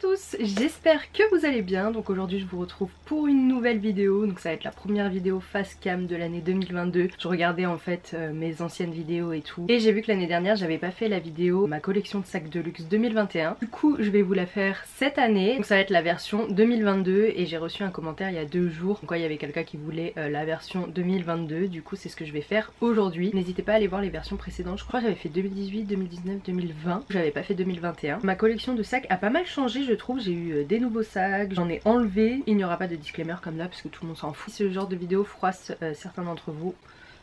tous, j'espère que vous allez bien. Donc aujourd'hui je vous retrouve pour une nouvelle vidéo. Donc ça va être la première vidéo face cam de l'année 2022. Je regardais en fait mes anciennes vidéos et tout, et j'ai vu que l'année dernière j'avais pas fait la vidéo ma collection de sacs de luxe 2021. Du coup je vais vous la faire cette année. Donc ça va être la version 2022 et j'ai reçu un commentaire il y a 2 jours. Donc il y avait quelqu'un qui voulait la version 2022. Du coup c'est ce que je vais faire aujourd'hui. N'hésitez pas à aller voir les versions précédentes. Je crois que j'avais fait 2018, 2019, 2020. J'avais pas fait 2021. Ma collection de sacs a pas mal changé je trouve. J'ai eu des nouveaux sacs, j'en ai enlevé. Il n'y aura pas de disclaimer comme là parce que tout le monde s'en fout. Si ce genre de vidéo froisse certains d'entre vous,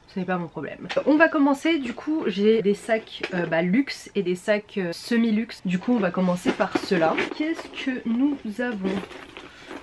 ce n'est pas mon problème. On va commencer, du coup j'ai des sacs luxe et des sacs semi-luxe. Du coup on va commencer par ceux-là. Qu'est-ce que nous avons ?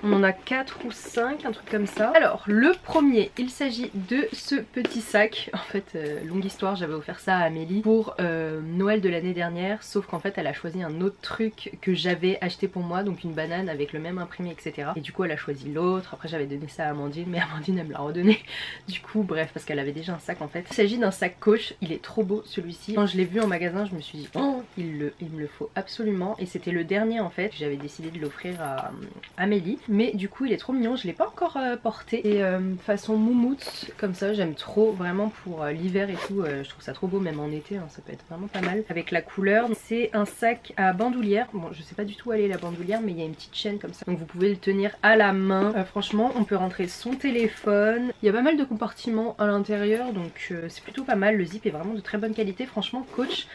On en a 4 ou 5, un truc comme ça. Alors le premier, il s'agit de ce petit sac. En fait longue histoire, j'avais offert ça à Amélie pour Noël de l'année dernière. Sauf qu'en fait elle a choisi un autre truc que j'avais acheté pour moi. Donc une banane avec le même imprimé etc. Et du coup elle a choisi l'autre. Après j'avais donné ça à Amandine, mais Amandine elle me l'a redonné. Du coup bref, parce qu'elle avait déjà un sac en fait. Il s'agit d'un sac Coach, il est trop beau celui-ci. Quand je l'ai vu en magasin je me suis dit oh il me le faut absolument. Et c'était le dernier en fait. J'avais décidé de l'offrir à Amélie. Mais du coup il est trop mignon, je l'ai pas encore porté. Et façon moumoute comme ça, j'aime trop vraiment pour l'hiver et tout. Je trouve ça trop beau même en été, hein, ça peut être vraiment pas mal. Avec la couleur, c'est un sac à bandoulière. Bon je sais pas du tout où elle est la bandoulière, mais il y a une petite chaîne comme ça. Donc vous pouvez le tenir à la main. Franchement on peut rentrer son téléphone. Il y a pas mal de compartiments à l'intérieur, donc c'est plutôt pas mal. Le zip est vraiment de très bonne qualité. Franchement Coach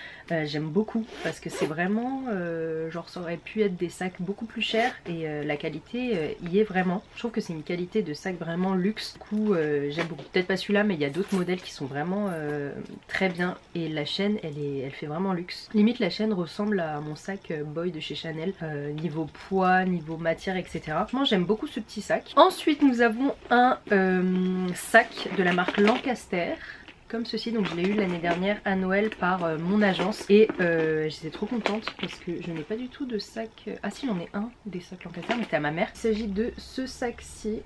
j'aime beaucoup parce que c'est vraiment genre ça aurait pu être des sacs beaucoup plus chers et la qualité y est vraiment. Je trouve que c'est une qualité de sac vraiment luxe. Du coup j'aime beaucoup. Peut-être pas celui-là mais il y a d'autres modèles qui sont vraiment très bien et la chaîne elle fait vraiment luxe. Limite la chaîne ressemble à mon sac Boy de chez Chanel niveau poids, niveau matière etc. Franchement j'aime beaucoup ce petit sac. Ensuite nous avons un sac de la marque Lancaster comme ceci, donc je l'ai eu l'année dernière à Noël par mon agence et j'étais trop contente parce que je n'ai pas du tout de sac. Ah si j'en ai un des sacs Lancaster mais c'était à ma mère. Il s'agit de ce sac-ci.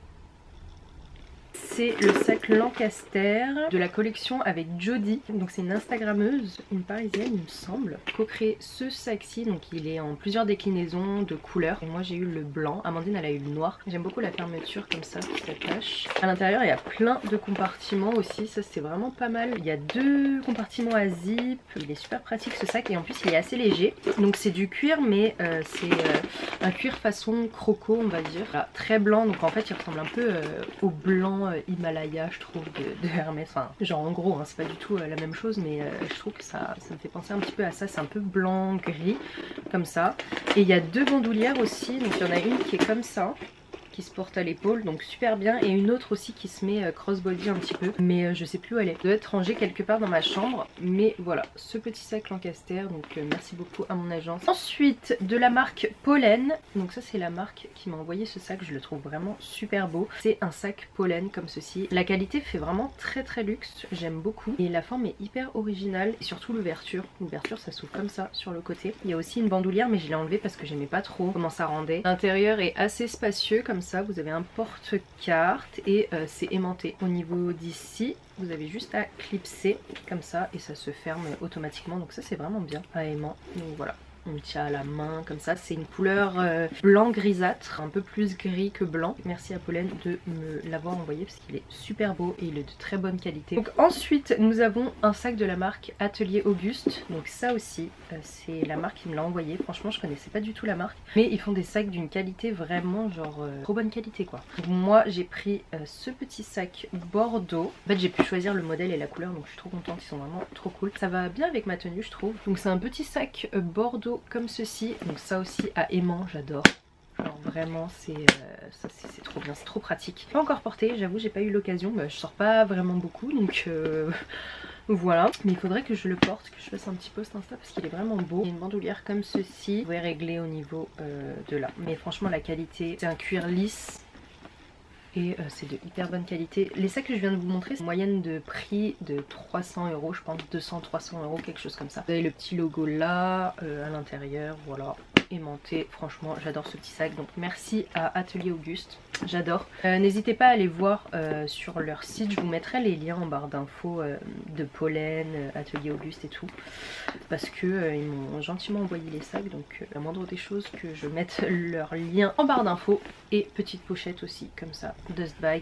C'est le sac Lancaster de la collection avec Jodie. Donc c'est une Instagrammeuse, une parisienne il me semble, qui a créé ce sac-ci. Donc il est en plusieurs déclinaisons de couleurs. Et moi j'ai eu le blanc, Amandine elle a eu le noir. J'aime beaucoup la fermeture comme ça qui s'attache. À l'intérieur il y a plein de compartiments aussi, ça c'est vraiment pas mal. Il y a 2 compartiments à zip, il est super pratique ce sac et en plus il est assez léger. Donc c'est du cuir mais c'est un cuir façon croco on va dire. Voilà, très blanc, donc en fait il ressemble un peu au blanc Himalaya je trouve de Hermès, enfin genre en gros hein, c'est pas du tout la même chose mais je trouve que ça me fait penser un petit peu à ça. C'est un peu blanc gris comme ça et il y a 2 bandoulières aussi. Donc il y en a une qui est comme ça qui se porte à l'épaule, donc super bien, et une autre aussi qui se met crossbody un petit peu, mais je sais plus où elle est. Elle doit être rangée quelque part dans ma chambre, mais voilà, ce petit sac Lancaster, donc merci beaucoup à mon agence. Ensuite, de la marque Pollen, donc ça c'est la marque qui m'a envoyé ce sac, je le trouve vraiment super beau. C'est un sac Pollen comme ceci. La qualité fait vraiment très très luxe, j'aime beaucoup, et la forme est hyper originale, et surtout l'ouverture. L'ouverture ça s'ouvre comme ça sur le côté. Il y a aussi une bandoulière, mais je l'ai enlevée parce que j'aimais pas trop comment ça rendait. L'intérieur est assez spacieux comme ça, vous avez un porte-carte et c'est aimanté. Au niveau d'ici vous avez juste à clipser comme ça et ça se ferme automatiquement, donc ça c'est vraiment bien à aimant. Donc voilà, on le tient à la main comme ça. C'est une couleur blanc grisâtre, un peu plus gris que blanc. Merci à Pollen de me l'avoir envoyé parce qu'il est super beau et il est de très bonne qualité. Donc ensuite nous avons un sac de la marque Atelier Auguste. Donc ça aussi c'est la marque qui me l'a envoyé. Franchement je connaissais pas du tout la marque, mais ils font des sacs d'une qualité vraiment genre trop bonne qualité quoi. Donc moi j'ai pris ce petit sac Bordeaux. En fait j'ai pu choisir le modèle et la couleur, donc je suis trop contente, ils sont vraiment trop cool. Ça va bien avec ma tenue je trouve. Donc c'est un petit sac Bordeaux comme ceci, donc ça aussi à aimant, j'adore. Genre vraiment c'est trop bien, c'est trop pratique. Pas encore porté, j'avoue j'ai pas eu l'occasion, je sors pas vraiment beaucoup donc voilà. Mais il faudrait que je le porte, que je fasse un petit post Insta parce qu'il est vraiment beau. Il y a une bandoulière comme ceci, vous pouvez régler au niveau de là. Mais franchement la qualité, c'est un cuir lisse. Et c'est de hyper bonne qualité. Les sacs que je viens de vous montrer, c'est une moyenne de prix de 300 €, je pense 200-300 €, quelque chose comme ça. Vous avez le petit logo là, à l'intérieur, voilà. aimanté. Franchement j'adore ce petit sac, donc merci à Atelier Auguste, j'adore. N'hésitez pas à aller voir sur leur site, je vous mettrai les liens en barre d'infos de Pollen, Atelier Auguste et tout, parce que ils m'ont gentiment envoyé les sacs, donc la moindre des choses que je mette leur lien en barre d'infos. Et petite pochette aussi comme ça, dust bag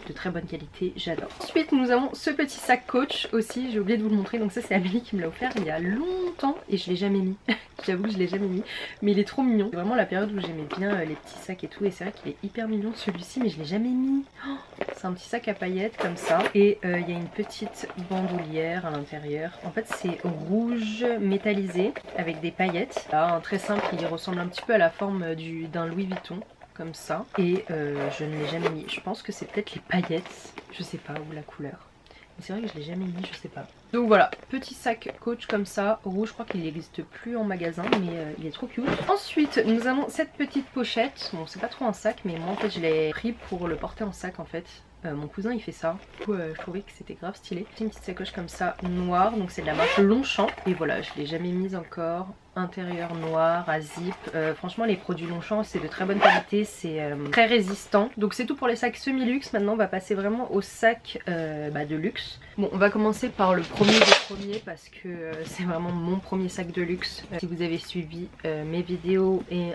de très bonne qualité, j'adore. Ensuite nous avons ce petit sac Coach aussi, j'ai oublié de vous le montrer, donc ça c'est Amélie qui me l'a offert il y a longtemps et je l'ai jamais mis. J'avoue que je l'ai jamais mis, mais il est trop mignon. C'est vraiment la période où j'aimais bien les petits sacs et tout, et c'est vrai qu'il est hyper mignon celui-ci, mais je l'ai jamais mis. Oh, c'est un petit sac à paillettes comme ça, et il y a une petite bandoulière à l'intérieur. En fait c'est rouge métallisé avec des paillettes. Là, un très simple, il ressemble un petit peu à la forme d'un Louis Vuitton. Comme ça, et je ne l'ai jamais mis. Je pense que c'est peut-être les paillettes, je sais pas, ou la couleur, mais c'est vrai que je l'ai jamais mis, je sais pas. Donc voilà, petit sac Coach comme ça, rouge, je crois qu'il n'existe plus en magasin, mais il est trop cute. Ensuite nous avons cette petite pochette, bon c'est pas trop un sac, mais moi en fait je l'ai pris pour le porter en sac en fait. Mon cousin il fait ça, du coup je trouvais que c'était grave stylé. C'est une petite sacoche comme ça, noire, donc c'est de la marque Longchamp, et voilà, je l'ai jamais mise encore. Intérieur noir à zip, franchement les produits Longchamp c'est de très bonne qualité, c'est très résistant. Donc c'est tout pour les sacs semi-luxe. Maintenant on va passer vraiment aux sacs de luxe. Bon, on va commencer par le premier des premiers parce que c'est vraiment mon premier sac de luxe. Si vous avez suivi mes vidéos et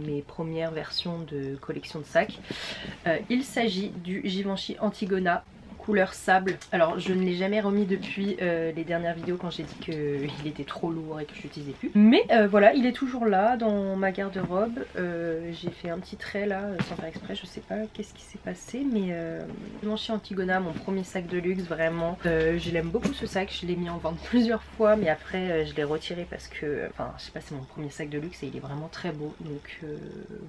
mes premières versions de collection de sacs, il s'agit du Givenchy Antigona couleur sable. Alors je ne l'ai jamais remis depuis les dernières vidéos quand j'ai dit qu'il était trop lourd et que je l'utilisais plus. Mais voilà, il est toujours là dans ma garde-robe. J'ai fait un petit trait là sans faire exprès, je sais pas qu'est-ce qui s'est passé, mais Givenchy Antigona, mon premier sac de luxe, vraiment. Je l'aime beaucoup ce sac, je l'ai mis en vente plusieurs fois, mais après je l'ai retiré parce que, enfin je sais pas, c'est mon premier sac de luxe et il est vraiment très beau, donc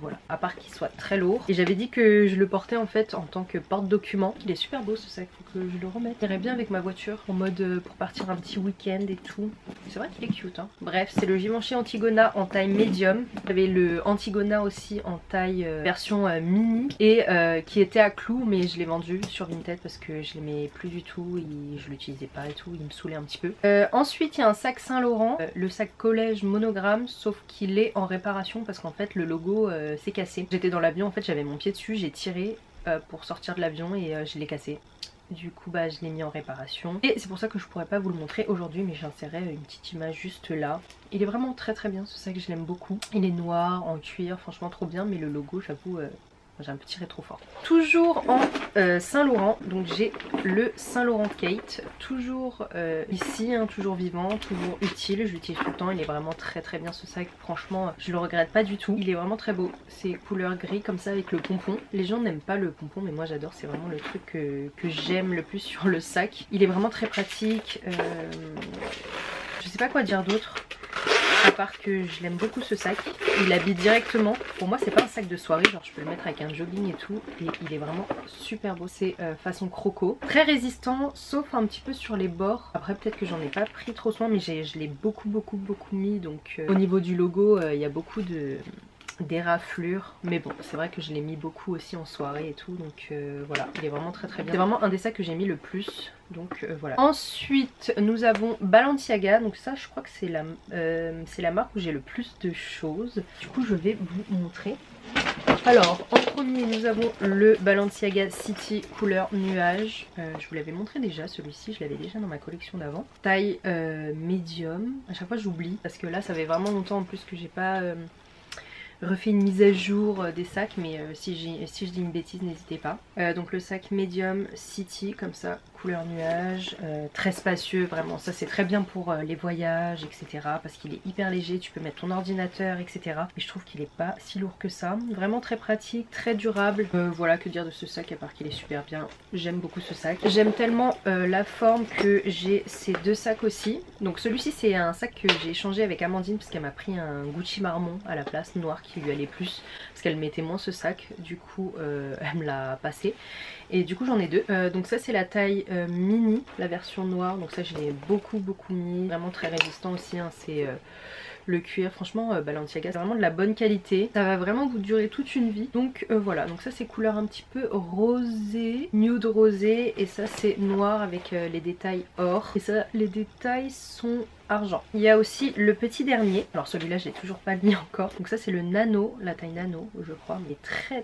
voilà. À part qu'il soit très lourd. Et j'avais dit que je le portais en fait en tant que porte-document. Il est super beau ce sac. Faut que je le remette. Il irait bien avec ma voiture en mode pour partir un petit week-end et tout. C'est vrai qu'il est cute hein. Bref, c'est le Givenchy Antigona en taille médium. J'avais le Antigona aussi en taille version mini et qui était à clous, mais je l'ai vendu sur Vinted parce que je l'aimais plus du tout et je l'utilisais pas et tout, il me saoulait un petit peu. Ensuite il y a un sac Saint Laurent, le sac collège monogramme, sauf qu'il est en réparation parce qu'en fait le logo s'est cassé. J'étais dans l'avion, en fait j'avais mon pied dessus, j'ai tiré pour sortir de l'avion et je l'ai cassé. Du coup bah je l'ai mis en réparation et c'est pour ça que je pourrais pas vous le montrer aujourd'hui, mais j'insérerai une petite image juste là. Il est vraiment très très bien ce sac, je l'aime beaucoup. Il est noir en cuir, franchement trop bien, mais le logo j'avoue j'ai un petit rétro-fort. Toujours en Saint Laurent, donc j'ai le Saint Laurent Kate, toujours ici, hein, toujours vivant, toujours utile, je l'utilise tout le temps, il est vraiment très très bien ce sac, franchement je le regrette pas du tout, il est vraiment très beau, c'est couleur gris comme ça avec le pompon. Les gens n'aiment pas le pompon mais moi j'adore, c'est vraiment le truc que j'aime le plus sur le sac. Il est vraiment très pratique, je sais pas quoi dire d'autre. À part que je l'aime beaucoup ce sac, il habille directement. Pour moi c'est pas un sac de soirée, genre je peux le mettre avec un jogging et tout, et il est vraiment super beau. C'est façon croco, très résistant sauf un petit peu sur les bords. Après peut-être que j'en ai pas pris trop soin, mais je l'ai beaucoup mis, donc au niveau du logo il y a beaucoup d'éraflures, mais bon c'est vrai que je l'ai mis beaucoup aussi en soirée et tout, donc voilà, il est vraiment très très bien. C'est vraiment un des sacs que j'ai mis le plus, donc voilà. Ensuite nous avons Balenciaga, donc ça je crois que c'est la marque où j'ai le plus de choses, du coup je vais vous montrer. Alors en premier nous avons le Balenciaga City couleur nuage, je vous l'avais montré déjà, celui-ci je l'avais déjà dans ma collection d'avant, taille médium. À chaque fois j'oublie parce que là ça fait vraiment longtemps en plus que j'ai pas refait une mise à jour des sacs, mais si je dis une bêtise n'hésitez pas. Donc le sac médium City comme ça, couleur nuage, très spacieux, vraiment ça c'est très bien pour les voyages etc, parce qu'il est hyper léger, tu peux mettre ton ordinateur etc, et je trouve qu'il est pas si lourd que ça, vraiment très pratique, très durable. Voilà, que dire de ce sac à part qu'il est super bien, j'aime beaucoup ce sac. J'aime tellement la forme que j'ai ces deux sacs aussi. Donc celui-ci c'est un sac que j'ai échangé avec Amandine parce qu'elle m'a pris un Gucci marron à la place, noir, qui lui allait plus parce qu'elle mettait moins ce sac, du coup elle me l'a passé et du coup j'en ai deux. Donc ça c'est la taille mini, la version noire, donc ça je l'ai beaucoup mis, vraiment très résistant aussi hein, c'est le cuir, franchement Balenciaga c'est vraiment de la bonne qualité, ça va vraiment vous durer toute une vie. Donc voilà, donc ça c'est couleur un petit peu rosé, nude rosé, et ça c'est noir avec les détails or, et ça les détails sont argent. Il y a aussi le petit dernier, alors celui-là je l'ai toujours pas mis encore, donc ça c'est le nano, la taille nano je crois, mais très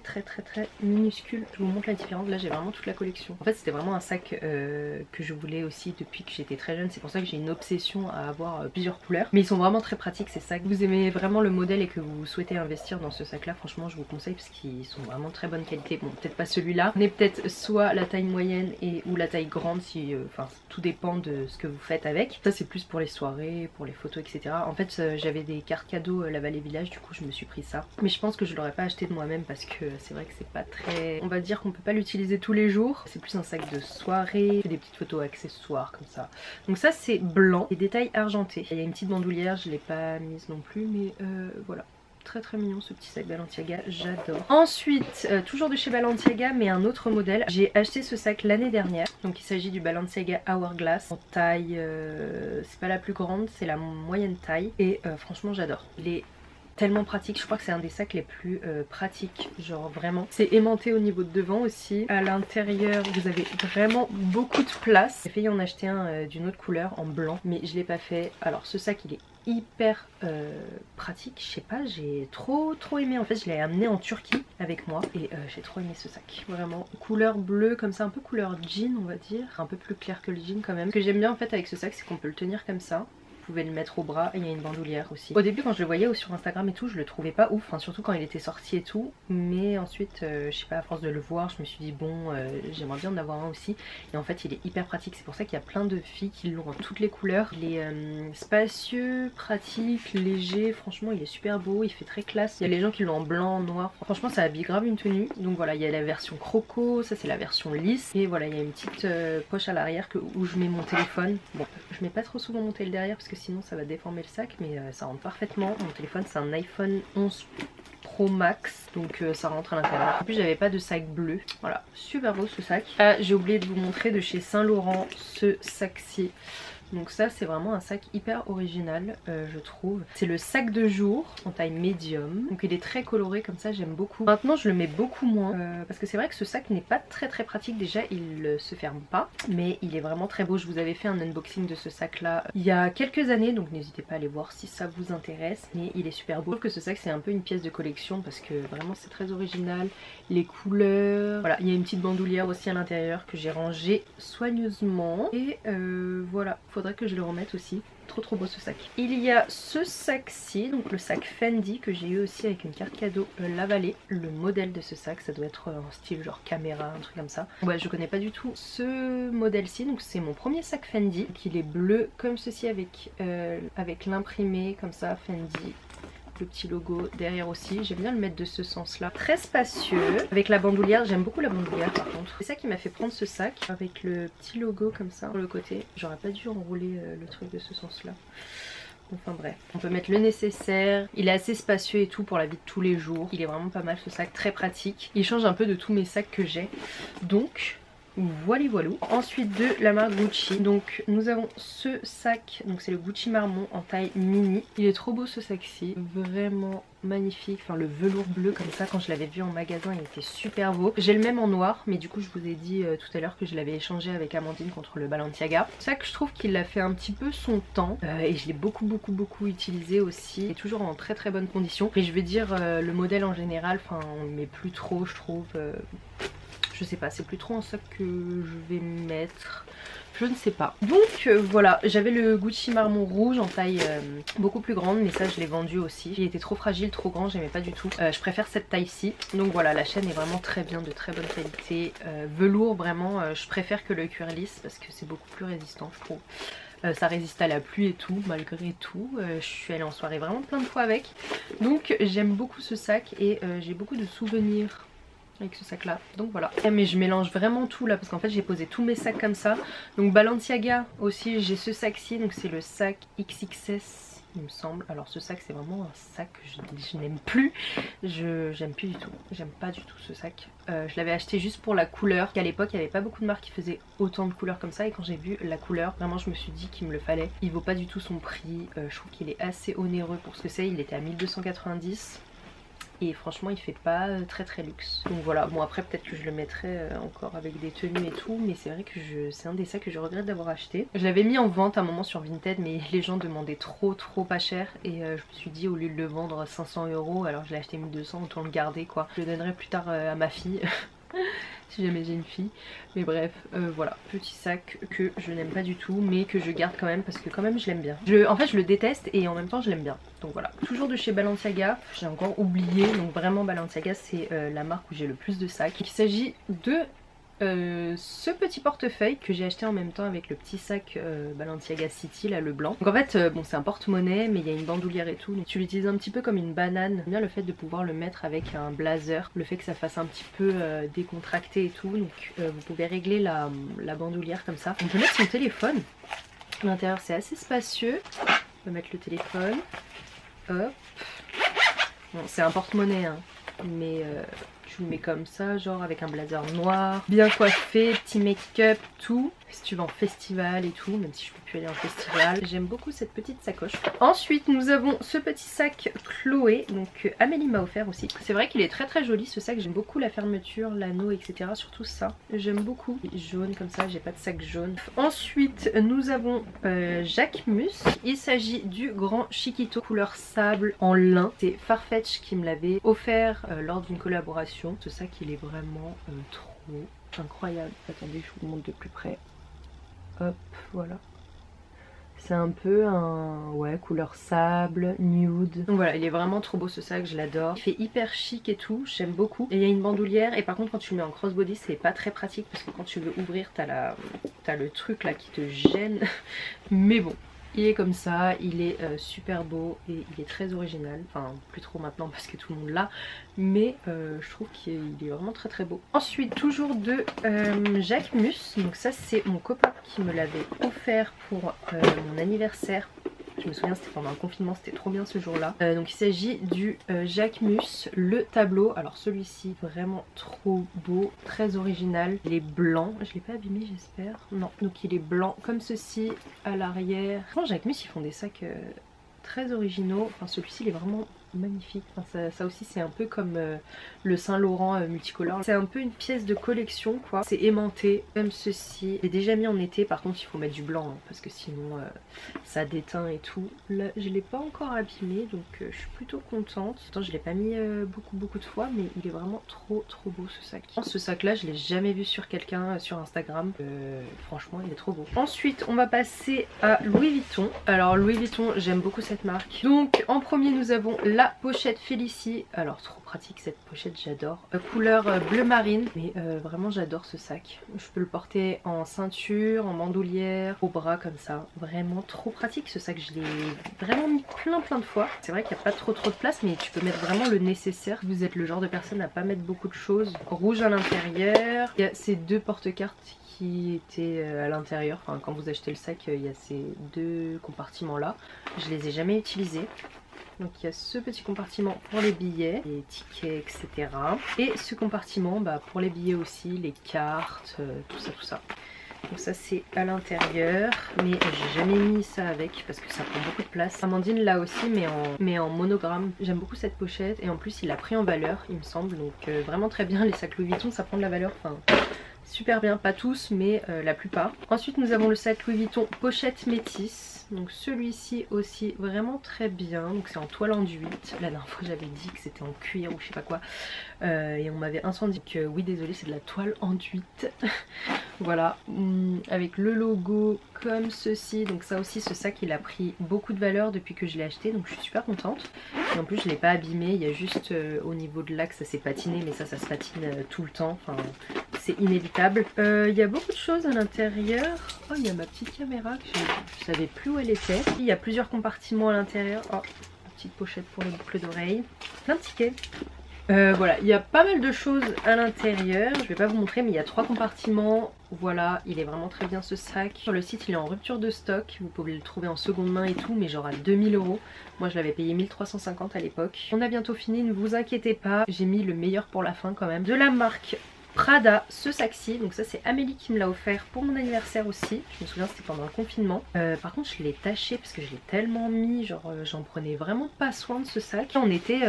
minuscule. Je vous montre la différence, là j'ai vraiment toute la collection. En fait c'était vraiment un sac que je voulais aussi depuis que j'étais très jeune, c'est pour ça que j'ai une obsession à avoir plusieurs couleurs. Mais ils sont vraiment très pratiques ces sacs. Vous aimez vraiment le modèle et que vous souhaitez investir dans ce sac là, franchement je vous conseille parce qu'ils sont vraiment de très bonne qualité. Bon peut-être pas celui-là, mais peut-être soit la taille moyenne et ou la taille grande si, enfin tout dépend de ce que vous faites avec. Ça c'est plus pour les soirées, pour les photos etc. En fait j'avais des cartes cadeaux La Vallée Village, du coup je me suis pris ça. Mais je pense que je l'aurais pas acheté de moi-même parce que c'est vrai que c'est pas très... On va dire qu'on peut pas l'utiliser tous les jours. C'est plus un sac de soirée, des petites photos accessoires comme ça. Donc ça c'est blanc, des détails argentés. Il y a une petite bandoulière, je l'ai pas mise non plus mais voilà. Très mignon ce petit sac Balenciaga, j'adore. Ensuite, toujours de chez Balenciaga mais un autre modèle. J'ai acheté ce sac l'année dernière. Donc il s'agit du Balenciaga Hourglass en taille, c'est pas la plus grande, c'est la moyenne taille. Et franchement j'adore. Il est tellement pratique, je crois que c'est un des sacs les plus pratiques, genre vraiment. C'est aimanté au niveau de devant aussi. À l'intérieur vous avez vraiment beaucoup de place. J'ai failli en acheter un d'une autre couleur en blanc mais je l'ai pas fait. Alors ce sac il est hyper pratique, je sais pas, j'ai trop aimé. En fait je l'ai amené en Turquie avec moi et j'ai trop aimé ce sac, vraiment couleur bleue comme ça, un peu couleur jean on va dire, un peu plus clair que le jean quand même. Ce que j'aime bien en fait avec ce sac c'est qu'on peut le tenir comme ça. Vous pouvez le mettre au bras et il y a une bandoulière aussi. Au début quand je le voyais sur Instagram et tout, je le trouvais pas ouf, hein, surtout quand il était sorti et tout. Mais ensuite, je sais pas, à force de le voir, je me suis dit bon, j'aimerais bien en avoir un aussi. Et en fait il est hyper pratique, c'est pour ça qu'il y a plein de filles qui l'ont en toutes les couleurs. Il est spacieux, pratique, léger, franchement il est super beau, il fait très classe. Il y a les gens qui l'ont en blanc, en noir, franchement ça habille grave une tenue. Donc voilà, il y a la version croco, ça c'est la version lisse. Et voilà, il y a une petite poche à l'arrière où je mets mon téléphone. Bon, je mets pas trop souvent mon tel derrière parce que sinon ça va déformer le sac, mais ça rentre parfaitement. Mon téléphone c'est un iPhone 11 Pro Max, donc ça rentre à l'intérieur. En plus j'avais pas de sac bleu. Voilà, super beau ce sac. Ah, j'ai oublié de vous montrer de chez Saint Laurent ce sac-ci. Donc ça c'est vraiment un sac hyper original je trouve. C'est le sac de jour en taille médium. Donc il est très coloré comme ça, j'aime beaucoup. Maintenant je le mets beaucoup moins parce que c'est vrai que ce sac n'est pas très pratique. Déjà il se ferme pas mais il est vraiment très beau. Je vous avais fait un unboxing de ce sac là il y a quelques années, donc n'hésitez pas à aller voir si ça vous intéresse. Mais il est super beau. Je trouve que ce sac c'est un peu une pièce de collection parce que vraiment c'est très original. Les couleurs, voilà, il y a une petite bandoulière aussi à l'intérieur que j'ai rangée soigneusement. Et voilà, faudrait que je le remette aussi. Trop beau ce sac. Il y a ce sac-ci, donc le sac Fendi que j'ai eu aussi avec une carte cadeau La Vallée. Le modèle de ce sac, ça doit être en style genre caméra, un truc comme ça. Ouais, je connais pas du tout ce modèle-ci, donc c'est mon premier sac Fendi. Donc il est bleu comme ceci avec l'imprimé comme ça, Fendi. Le petit logo derrière aussi, j'aime bien le mettre de ce sens là. Très spacieux, avec la bandoulière, j'aime beaucoup la bandoulière par contre. C'est ça qui m'a fait prendre ce sac, avec le petit logo comme ça sur le côté. J'aurais pas dû enrouler le truc de ce sens là. Enfin bref, on peut mettre le nécessaire. Il est assez spacieux et tout pour la vie de tous les jours. Il est vraiment pas mal ce sac, très pratique. Il change un peu de tous mes sacs que j'ai. Donc voilà. Ensuite de la marque Gucci, donc nous avons ce sac, donc c'est le Gucci Marmont en taille mini. Il est trop beau ce sac-ci, vraiment magnifique, enfin le velours bleu comme ça, quand je l'avais vu en magasin il était super beau. J'ai le même en noir mais du coup je vous ai dit tout à l'heure que je l'avais échangé avec Amandine contre le Balenciaga. C'est ça que je trouve qu'il a fait un petit peu son temps et je l'ai beaucoup utilisé aussi. Il est toujours en très bonne condition. Et je vais dire le modèle en général, enfin on le met plus trop je trouve. Je sais pas, c'est plus trop un sac que je vais mettre. Je ne sais pas. Donc voilà, j'avais le Gucci Marmont rouge en taille beaucoup plus grande, mais ça je l'ai vendu aussi. Il était trop fragile, trop grand, j'aimais pas du tout. Je préfère cette taille-ci. Donc voilà, la chaîne est vraiment très bien, de très bonne qualité. Velours vraiment, je préfère que le cuir lisse parce que c'est beaucoup plus résistant je trouve. Ça résiste à la pluie et tout, malgré tout. Je suis allée en soirée vraiment plein de fois avec. Donc j'aime beaucoup ce sac et j'ai beaucoup de souvenirs avec ce sac là, donc voilà. Mais je mélange vraiment tout là parce qu'en fait j'ai posé tous mes sacs comme ça. Donc Balenciaga aussi, j'ai ce sac-ci, donc c'est le sac XXS il me semble. Alors ce sac c'est vraiment un sac que je n'aime plus. J'aime plus du tout, j'aime pas du tout ce sac. Je l'avais acheté juste pour la couleur, qu'à l'époque il n'y avait pas beaucoup de marques qui faisaient autant de couleurs comme ça. Et quand j'ai vu la couleur, vraiment je me suis dit qu'il me le fallait. Il vaut pas du tout son prix, je trouve qu'il est assez onéreux pour ce que c'est. Il était à 1290. et franchement il fait pas très très luxe. Donc voilà, bon après peut-être que je le mettrai encore avec des tenues et tout, mais c'est vrai que c'est un des sacs que je regrette d'avoir acheté. Je l'avais mis en vente à un moment sur Vinted, mais les gens demandaient trop pas cher, et je me suis dit au lieu de le vendre 500 €, alors je l'ai acheté 1200, autant le garder quoi. Je le donnerai plus tard à ma fille. Si jamais j'ai une fille, mais bref, voilà, petit sac que je n'aime pas du tout, mais que je garde quand même parce que quand même je l'aime bien. En fait je le déteste et en même temps je l'aime bien, donc voilà. Toujours de chez Balenciaga, j'ai encore oublié, donc vraiment Balenciaga c'est la marque où j'ai le plus de sacs. Il s'agit de ce petit portefeuille que j'ai acheté en même temps avec le petit sac Balenciaga City là, le blanc. Donc en fait bon c'est un porte-monnaie mais il y a une bandoulière et tout, donc tu l'utilises un petit peu comme une banane. J'aime bien le fait de pouvoir le mettre avec un blazer, le fait que ça fasse un petit peu décontracté et tout, donc vous pouvez régler la bandoulière comme ça. On peut mettre son téléphone, à l'intérieur c'est assez spacieux, on peut mettre le téléphone, hop. Bon c'est un porte-monnaie hein, mais tu le mets comme ça, genre avec un blazer noir, bien coiffé, petit make-up, tout. Si tu vas en festival et tout, même si je peux plus aller en festival. J'aime beaucoup cette petite sacoche. Ensuite nous avons ce petit sac Chloé, donc Amélie m'a offert aussi. C'est vrai qu'il est très joli ce sac, j'aime beaucoup la fermeture, l'anneau etc. Surtout ça, j'aime beaucoup. Il est jaune comme ça, j'ai pas de sac jaune. Ensuite nous avons Jacquemus. Il s'agit du grand Chiquito couleur sable en lin. C'est Farfetch qui me l'avait offert lors d'une collaboration. Ce sac il est vraiment trop incroyable. Attendez je vous le montre de plus près. Hop, voilà. C'est un peu un ouais couleur sable, nude. Donc voilà, il est vraiment trop beau ce sac, je l'adore. Il fait hyper chic et tout, j'aime beaucoup. Et il y a une bandoulière et par contre quand tu le mets en crossbody c'est pas très pratique parce que quand tu veux ouvrir t'as le truc là qui te gêne. Mais bon. Il est comme ça, il est super beau et il est très original. Enfin, plus trop maintenant parce que tout le monde l'a. Mais je trouve qu'il est vraiment très beau. Ensuite, toujours de Jacquemus. Donc ça, c'est mon copain qui me l'avait offert pour mon anniversaire. Je me souviens c'était pendant le confinement, c'était trop bien ce jour là. Donc il s'agit du Jacquemus, le tableau. Alors celui-ci vraiment trop beau, très original. Il est blanc, je l'ai pas abîmé j'espère. Non, donc il est blanc comme ceci à l'arrière. Franchement Jacquemus ils font des sacs très originaux. Enfin celui-ci il est vraiment magnifique. Enfin, ça aussi c'est un peu comme le Saint Laurent multicolore. C'est un peu une pièce de collection quoi. C'est aimanté comme ceci. J'ai déjà mis en été, par contre il faut mettre du blanc hein, parce que sinon ça déteint et tout. Là je l'ai pas encore abîmé donc je suis plutôt contente. Attends, je l'ai pas mis beaucoup de fois mais il est vraiment trop beau ce sac. Ce sac là je l'ai jamais vu sur quelqu'un sur Instagram. Franchement il est trop beau. Ensuite on va passer à Louis Vuitton. Alors Louis Vuitton j'aime beaucoup cette marque. Donc en premier nous avons la pochette Félicie. Alors trop pratique cette pochette, j'adore. Couleur bleu marine. Mais vraiment j'adore ce sac. Je peux le porter en ceinture, en bandoulière, au bras comme ça. Vraiment trop pratique ce sac. Je l'ai vraiment mis plein de fois. C'est vrai qu'il n'y a pas trop de place mais tu peux mettre vraiment le nécessaire. Vous êtes le genre de personne à pas mettre beaucoup de choses. Rouge à l'intérieur. Il y a ces deux porte-cartes qui étaient à l'intérieur. Enfin quand vous achetez le sac il y a ces deux compartiments là. Je les ai jamais utilisés. Donc il y a ce petit compartiment pour les billets, les tickets, etc. Et ce compartiment pour les billets aussi, les cartes, tout ça. Donc ça c'est à l'intérieur, mais j'ai jamais mis ça avec parce que ça prend beaucoup de place. Amandine l'a aussi mais en monogramme. J'aime beaucoup cette pochette et en plus il a pris en valeur il me semble. Donc vraiment très bien, les sacs Louis Vuitton ça prend de la valeur. Enfin super bien, pas tous mais la plupart. Ensuite nous avons le sac Louis Vuitton pochette métisse. Donc celui-ci aussi vraiment très bien. Donc c'est en toile enduite. La dernière fois j'avais dit que c'était en cuir ou je sais pas quoi. Et on m'avait incendié que oui désolé c'est de la toile enduite. Voilà. Avec le logo comme ceci. Donc ça aussi ce sac il a pris beaucoup de valeur depuis que je l'ai acheté. Donc je suis super contente. Et en plus je l'ai pas abîmé. Il y a juste au niveau de l'axe ça s'est patiné. Mais ça se patine tout le temps. Enfin c'est inévitable. Il y a beaucoup de choses à l'intérieur. Oh il y a ma petite caméra que je savais plus où elle était. Il y a plusieurs compartiments à l'intérieur. Oh, une petite pochette pour les boucles d'oreilles. Plein de tickets. Voilà, il y a pas mal de choses à l'intérieur. Je vais pas vous montrer mais il y a 3 compartiments. Voilà, il est vraiment très bien ce sac. Sur le site il est en rupture de stock. Vous pouvez le trouver en seconde main et tout mais genre à 2000 €. Moi je l'avais payé 1350 à l'époque. On a bientôt fini, ne vous inquiétez pas. J'ai mis le meilleur pour la fin quand même. De la marque Prada, ce sac-ci, donc ça c'est Amélie qui me l'a offert pour mon anniversaire aussi. Je me souviens c'était pendant le confinement. Par contre je l'ai taché parce que je l'ai tellement mis, genre j'en prenais vraiment pas soin de ce sac. En été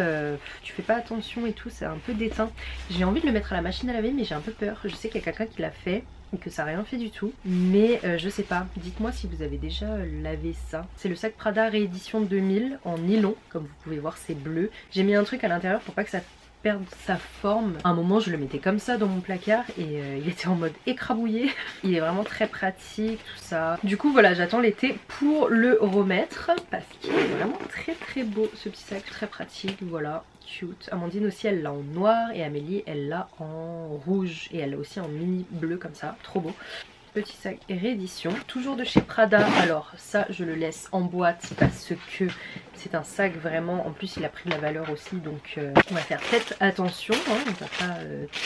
tu fais pas attention et tout, c'est un peu déteint. J'ai envie de le mettre à la machine à laver mais j'ai un peu peur. Je sais qu'il y a quelqu'un qui l'a fait et que ça n'a rien fait du tout, mais je sais pas, dites-moi si vous avez déjà lavé ça. C'est le sac Prada réédition 2000 en nylon, comme vous pouvez voir c'est bleu. J'ai mis un truc à l'intérieur pour pas que ça perdre sa forme. À un moment je le mettais comme ça dans mon placard et il était en mode écrabouillé. Il est vraiment très pratique tout ça. Du coup voilà, j'attends l'été pour le remettre parce qu'il est vraiment très beau ce petit sac, très pratique. Voilà, cute. Amandine aussi elle l'a en noir et Amélie elle l'a en rouge et elle l'a aussi en mini bleu comme ça, trop beau. Petit sac réédition, toujours de chez Prada. Alors ça je le laisse en boîte parce que c'est un sac vraiment, en plus il a pris de la valeur aussi, donc on va faire peut-être attention, hein, on va pas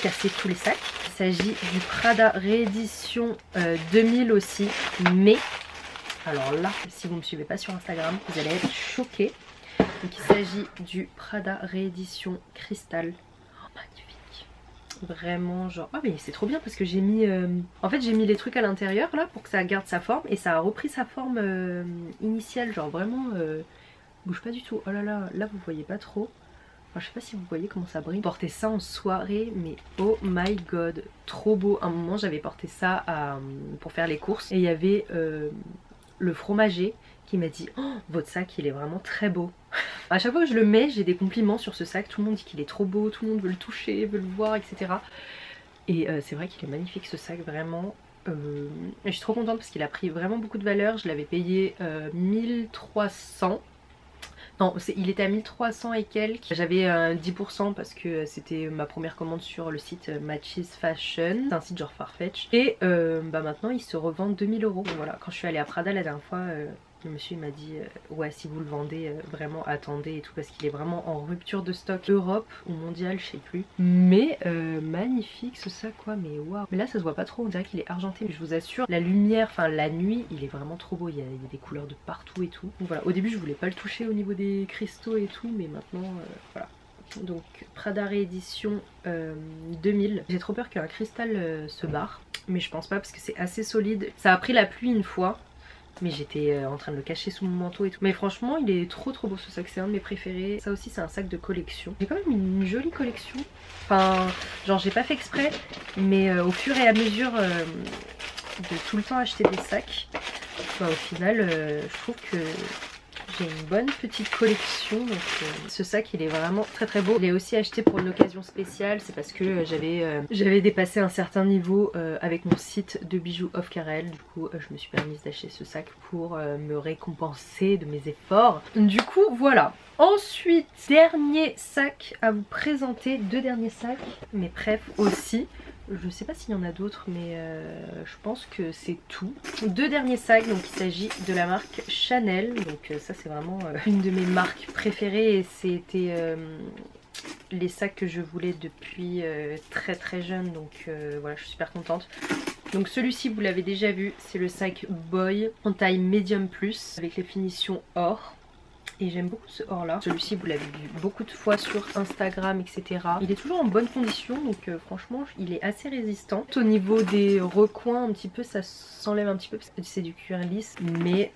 casser tous les sacs. Il s'agit du Prada réédition 2000 aussi, mais alors là si vous me suivez pas sur Instagram vous allez être choqués. Donc il s'agit du Prada réédition cristal. Oh, magnifique. Vraiment genre, ah mais c'est trop bien parce que j'ai mis en fait j'ai mis les trucs à l'intérieur là pour que ça garde sa forme et ça a repris sa forme initiale, genre vraiment bouge pas du tout. Oh là là, là vous voyez pas trop, enfin, je sais pas si vous voyez comment ça brille. Porter ça en soirée, mais oh my god, trop beau. Un moment j'avais porté ça pour faire les courses et il y avait le fromager qui m'a dit oh, votre sac il est vraiment très beau. À chaque fois que je le mets j'ai des compliments sur ce sac, tout le monde dit qu'il est trop beau, tout le monde veut le toucher, veut le voir, etc. Et c'est vrai qu'il est magnifique ce sac, vraiment. Je suis trop contente parce qu'il a pris vraiment beaucoup de valeur. Je l'avais payé 1300. Non, il était à 1300 et quelques. J'avais 10% parce que c'était ma première commande sur le site Matches Fashion. C'est un site genre Farfetch. Et maintenant il se revend 2000 €. Voilà, quand je suis allée à Prada la dernière fois, le monsieur m'a dit ouais si vous le vendez vraiment attendez et tout parce qu'il est vraiment en rupture de stock Europe ou mondial je sais plus. Mais magnifique ce sac quoi, mais waouh. Mais là ça se voit pas trop, on dirait qu'il est argenté, mais je vous assure la lumière, enfin la nuit il est vraiment trop beau, il y a des couleurs de partout et tout. Donc voilà, au début je voulais pas le toucher au niveau des cristaux et tout mais maintenant voilà. Donc Prada réédition 2000. J'ai trop peur qu'un cristal se barre mais je pense pas parce que c'est assez solide. Ça a pris la pluie une fois mais j'étais en train de le cacher sous mon manteau et tout. Mais franchement il est trop beau ce sac, c'est un de mes préférés. Ça aussi c'est un sac de collection. J'ai quand même une jolie collection. Enfin genre j'ai pas fait exprès mais au fur et à mesure de tout le temps acheter des sacs, bah, au final je trouve que j'ai une bonne petite collection. Donc ce sac il est vraiment très beau. Je l'ai aussi acheté pour une occasion spéciale. C'est parce que j'avais dépassé un certain niveau avec mon site de bijoux Off Carrel. Du coup je me suis permise d'acheter ce sac pour me récompenser de mes efforts. Du coup voilà. Ensuite dernier sac à vous présenter. Deux derniers sacs. Mais bref aussi. Je sais pas s'il y en a d'autres mais je pense que c'est tout. Deux derniers sacs, donc il s'agit de la marque Chanel. Donc ça c'est vraiment une de mes marques préférées et c'était les sacs que je voulais depuis très jeune. Donc voilà, je suis super contente. Donc celui-ci vous l'avez déjà vu, c'est le sac Boy en taille medium plus avec les finitions or. Et j'aime beaucoup ce or là. Celui-ci vous l'avez vu beaucoup de fois sur Instagram etc. Il est toujours en bonne condition donc franchement il est assez résistant. Au niveau des recoins un petit peu ça s'enlève un petit peu parce que c'est du cuir lisse. Mais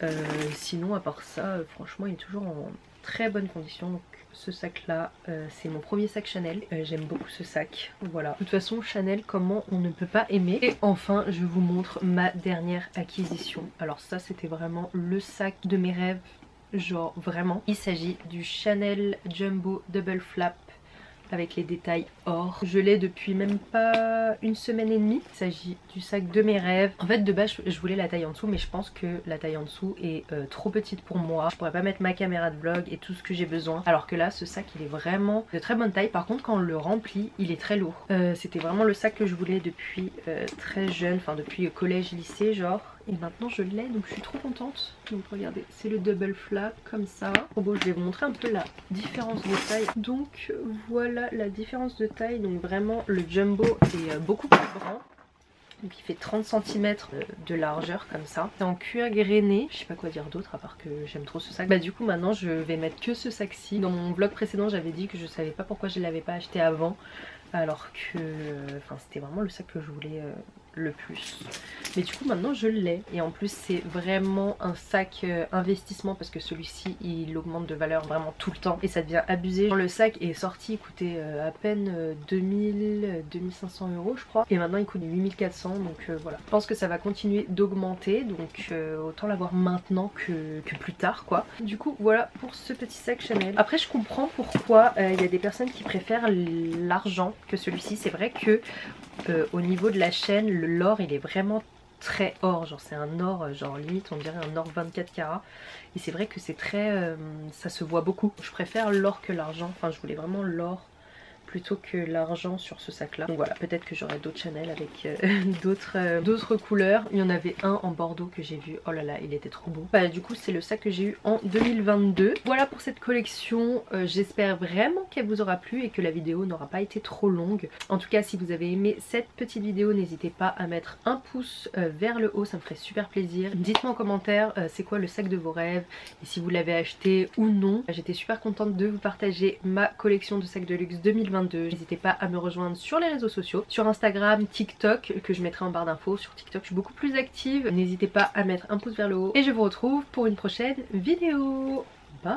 sinon à part ça franchement il est toujours en très bonne condition. Donc ce sac là c'est mon premier sac Chanel. J'aime beaucoup ce sac. Voilà. De toute façon Chanel comment on ne peut pas aimer. Et enfin je vous montre ma dernière acquisition. Alors ça c'était vraiment le sac de mes rêves. Genre vraiment, il s'agit du Chanel Jumbo Double Flap avec les détails or. Je l'ai depuis même pas une semaine et demie. Il s'agit du sac de mes rêves. En fait de base je voulais la taille en dessous mais je pense que la taille en dessous est trop petite pour moi. Je pourrais pas mettre ma caméra de vlog et tout ce que j'ai besoin. Alors que là ce sac il est vraiment de très bonne taille. Par contre quand on le remplit il est très lourd. C'était vraiment le sac que je voulais depuis très jeune, enfin depuis collège lycée genre. Et maintenant je l'ai donc je suis trop contente. Donc regardez c'est le double flap comme ça. Oh bon je vais vous montrer un peu la différence de taille. Donc voilà la différence de taille. Donc vraiment le jumbo est beaucoup plus grand. Donc il fait 30 cm de largeur comme ça. C'est en cuir grainé. Je sais pas quoi dire d'autre à part que j'aime trop ce sac. Bah du coup maintenant je vais mettre que ce sac-ci. Dans mon vlog précédent j'avais dit que je savais pas pourquoi je l'avais pas acheté avant. Alors que c'était vraiment le sac que je voulais le plus. Mais du coup maintenant je l'ai. Et en plus c'est vraiment un sac investissement parce que celui-ci il augmente de valeur vraiment tout le temps. Et ça devient abusé. Le sac est sorti, il coûtait à peine 2500 € je crois. Et maintenant il coûte 8400, donc voilà. Je pense que ça va continuer d'augmenter. Donc autant l'avoir maintenant que plus tard quoi. Du coup voilà pour ce petit sac Chanel. Après je comprends pourquoi il y a des personnes qui préfèrent l'argent que celui-ci. C'est vrai que au niveau de la chaîne, l'or il est vraiment très or, genre c'est un or genre limite on dirait un or 24 carats et c'est vrai que c'est très ça se voit beaucoup. Je préfère l'or que l'argent, enfin je voulais vraiment l'or plutôt que l'argent sur ce sac là. Donc voilà, peut-être que j'aurai d'autres Chanel avec d'autres couleurs. Il y en avait un en bordeaux que j'ai vu, oh là là il était trop beau. Bah, du coup c'est le sac que j'ai eu en 2022. Voilà pour cette collection, j'espère vraiment qu'elle vous aura plu et que la vidéo n'aura pas été trop longue. En tout cas si vous avez aimé cette petite vidéo, n'hésitez pas à mettre un pouce vers le haut, ça me ferait super plaisir. Dites-moi en commentaire c'est quoi le sac de vos rêves et si vous l'avez acheté ou non. J'étais super contente de vous partager ma collection de sacs de luxe 2022. N'hésitez pas à me rejoindre sur les réseaux sociaux, sur Instagram, TikTok que je mettrai en barre d'infos. Sur TikTok je suis beaucoup plus active. N'hésitez pas à mettre un pouce vers le haut et je vous retrouve pour une prochaine vidéo. Bye.